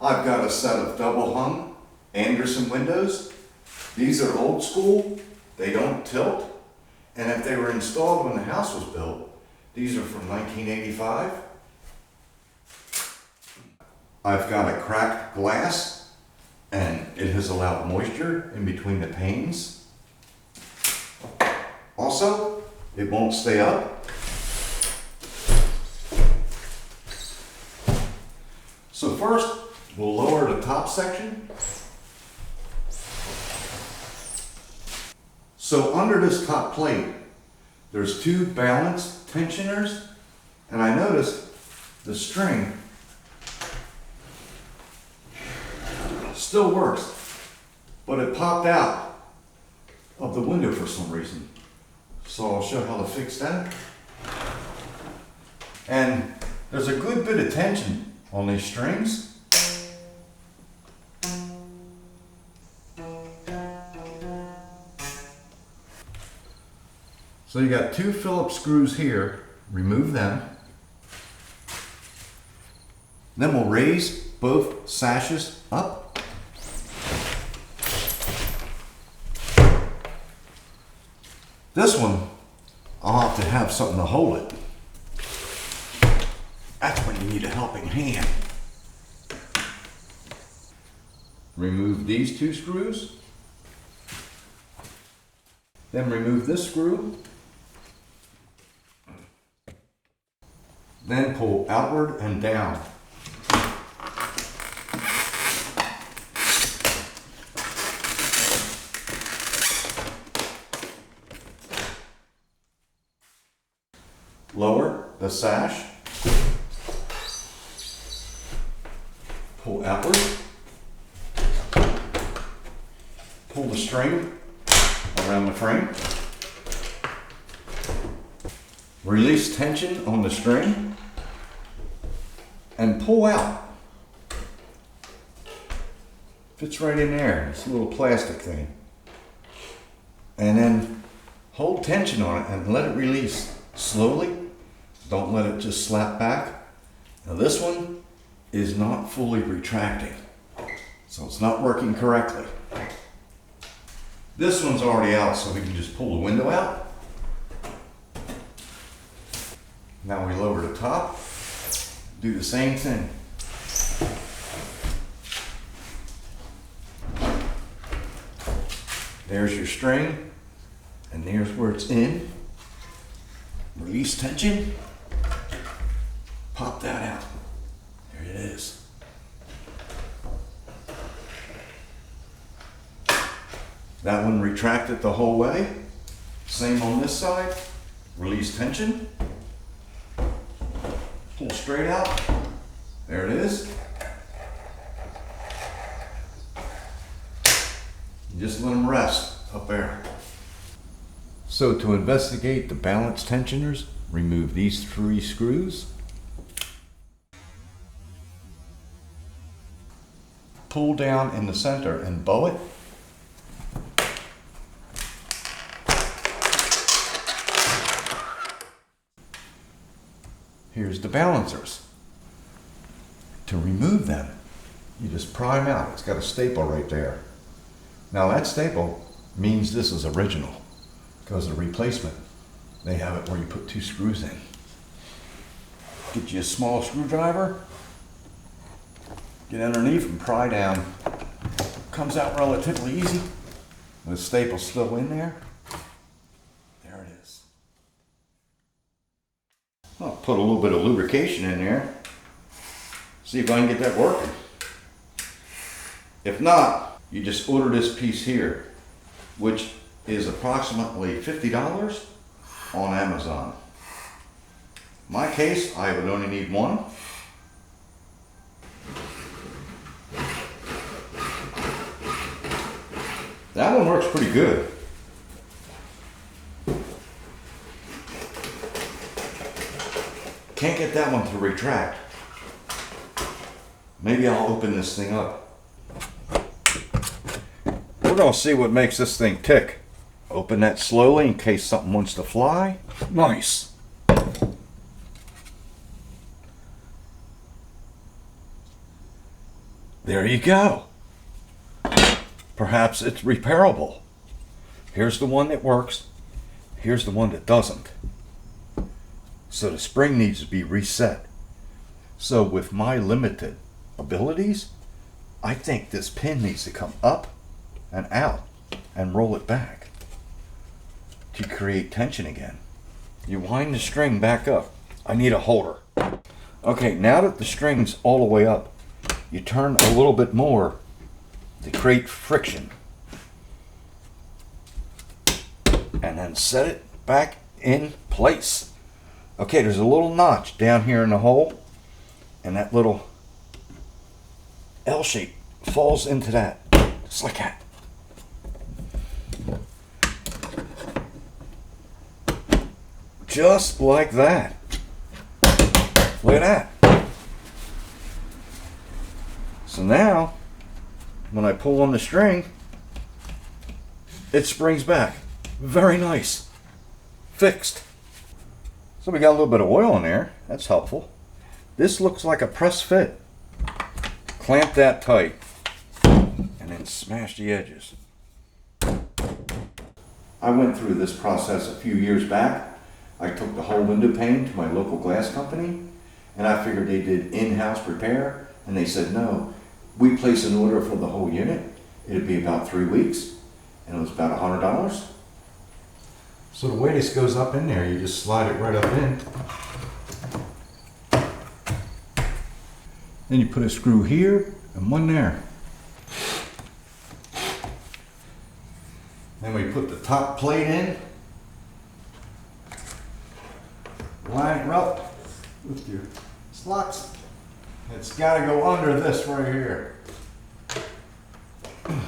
I've got a set of double hung Andersen windows. These are old school, they don't tilt, and if they were installed when the house was built, these are from 1985. I've got a cracked glass, and it has allowed moisture in between the panes. Also, it won't stay up. So first, we'll lower the top section. So under this top plate, there's two balance tensioners, and I noticed the string still works, but it popped out of the window for some reason. So I'll show how to fix that. And there's a good bit of tension on these strings. So you got two Phillips screws here, remove them. Then we'll raise both sashes up. This one, I'll have to have something to hold it. That's when you need a helping hand. Remove these two screws. Then remove this screw. Then pull outward and down. Lower the sash. Pull outward. Pull the string around the frame. Release tension on the string and pull out. Fits right in there. It's a little plastic thing. And then hold tension on it and let it release slowly. Don't let it just slap back. Now this one is not fully retracting, so it's not working correctly. This one's already out, so we can just pull the window out. Now we lower the top, do the same thing. There's your string, and there's where it's in. Release tension, pop that out. There it is. That one retracted the whole way. Same on this side. Release tension. Pull straight out. There it is. Just let them rest up there. So to investigate the balance tensioners, remove these 3 screws. Pull down in the center and bow it. Here's the balancers. To remove them, you just pry them out. It's got a staple right there. Now that staple means this is original, because the replacement, they have it where you put 2 screws in. Get you a small screwdriver, get underneath and pry down. Comes out relatively easy. The staple's still in there. There it is. I'll put a little bit of lubrication in there. See if I can get that working. If not, you just order this piece here, which is approximately $50 on Amazon. In my case, I would only need one. That one works pretty good. Can't get that one to retract. Maybe I'll open this thing up. We're gonna see what makes this thing tick. Open that slowly in case something wants to fly. Nice. There you go. Perhaps it's repairable. Here's the one that works. Here's the one that doesn't. So the spring needs to be reset. So with my limited abilities, I think this pin needs to come up and out and roll it back to create tension again. You wind the string back up. I need a holder. Okay, now that the string's all the way up, you turn a little bit more to create friction. And then set it back in place. Okay, there's a little notch down here in the hole, and that little L shape falls into that, just like that. Just like that. Look at that. So now, when I pull on the string, it springs back. Very nice. Fixed. So we got a little bit of oil in there. That's helpful. This looks like a press fit. Clamp that tight and then smash the edges. I went through this process a few years back. I took the whole window pane to my local glass company, and I figured they did in-house repair, and they said no. We place an order for the whole unit. It'd be about 3 weeks, and it was about $100. So the way this goes up in there, you just slide it right up in. Then you put a screw here and one there. Then we put the top plate in. Line it up with your slots. It's got to go under this right here. There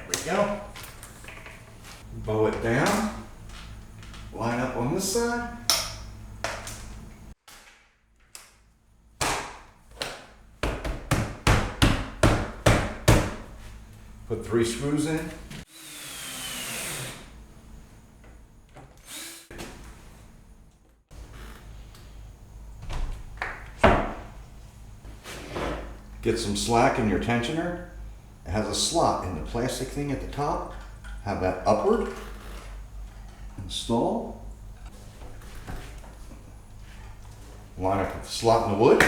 we go. Bow it down. Line up on this side. Put 3 screws in. Get some slack in your tensioner. It has a slot in the plastic thing at the top. Have that upward. Install. Line up with the slot in the wood.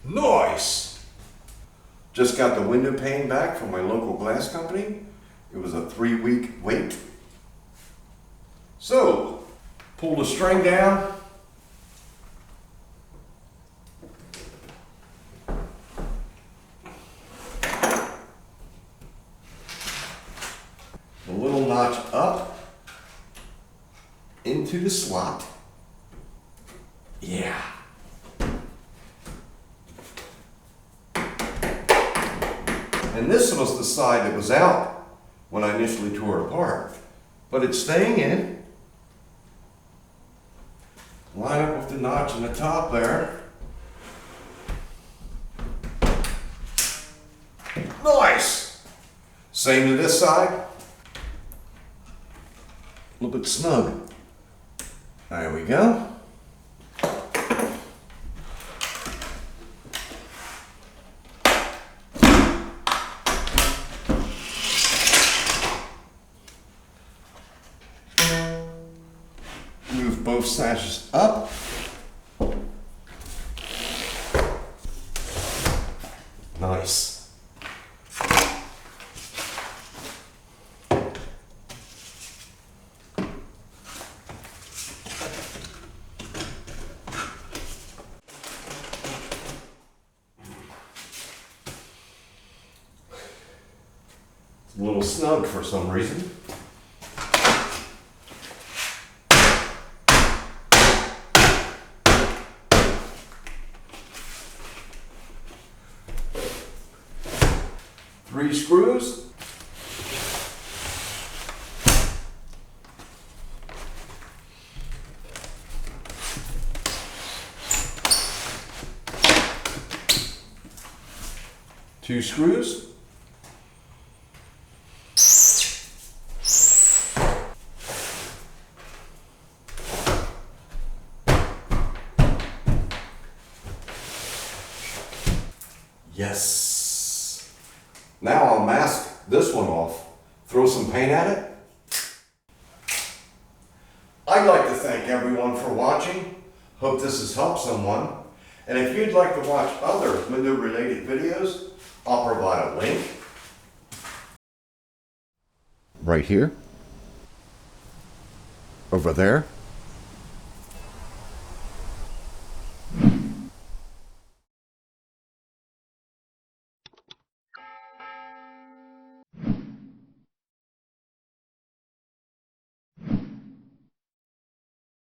Nice! Just got the window pane back from my local glass company. It was a 3-week wait. So, pull the string down. A little notch up into the slot. Yeah. And this was the side that was out when I initially tore it apart. But it's staying in. Line up with the notch in the top there. Nice! Same to this side. A little bit snug. There we go. Move both sashes up. Nice. It's a little snug for some reason. Three screws. 2 screws. Yes. Now I'll mask this one off. Throw some paint at it. I'd like to thank everyone for watching. Hope this has helped someone. And if you'd like to watch other window related videos, I'll provide a link right here, over there,